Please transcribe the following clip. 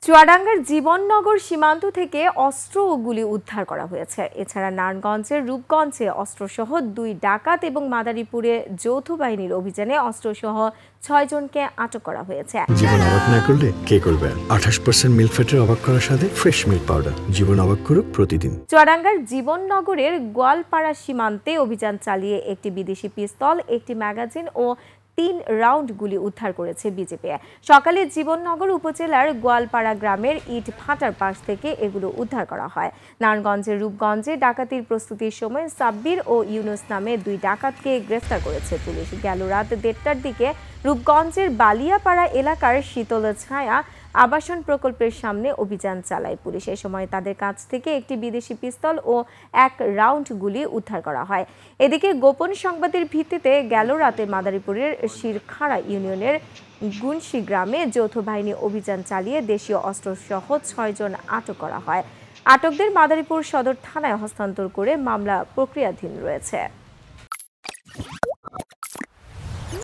চুয়াডাঙ্গার জীবননগর সীমান্ত থেকে অস্ত্র ও গুলি উদ্ধার করা হয়েছে। এছাড়া নারায়ণগঞ্জের রূপগঞ্জে অস্ত্রসহ 2 ডাকাত এবং মাদারীপুরে যৌথ বাহিনীর অভিযানে অস্ত্রসহ 6 জনকে আটক করা হয়েছে। জীবন অবাক না করলে কে করবে? 28% মিল্ক ফ্যাটের অবাক করার সাথে ফ্রেশ মিল্ক পাউডার। জীবন অবাক করুক প্রতিদিন। চুয়াডাঙ্গার জীবননগরের গোয়ালপাড়া সীমান্তে অভিযান চালিয়ে একটি বিদেশি পিস্তল, একটি ম্যাগাজিন ও 3 রাউন্ড গুলি উদ্ধার করেছে বিজিপি। সকালে জীবননগর উপজেলার গোয়ালপাড়া গ্রামের ইট ভাটার পাশ থেকে এগুলো উদ্ধার করা হয়। নারায়ণগঞ্জের রূপগঞ্জে ডাকাতির প্রস্তুতির সময় সাব্বির ও ইউনুস নামে 2 ডাকাতকে গ্রেফতার করেছে পুলিশ। গেল রাত 1:30টার দিকে রূপগঞ্জের বালিয়াপাড়া এলাকার শীতল ছায়া আবাসন প্রকল্পের সামনে অভিযান চালায় পুলিশ। এ সময় তাদের কাছ থেকে একটি বিদেশি পিস্তল ও 1 রাউন্ড গুলি উদ্ধার করা হয়। এদিকে গোপন সংবাদের ভিত্তিতে গেল রাতে মাদারীপুরের শিরখাড়া ইউনিয়নের গুনশি গ্রামে যৌথ বাহিনী অভিযান চালিয়ে দেশীয় অস্ত্রসহ 6 জন আটক করা হয়। আটকদের মাদারীপুর সদর থানায় হস্তান্তর করে মামলা প্রক্রিয়াধীন রয়েছে।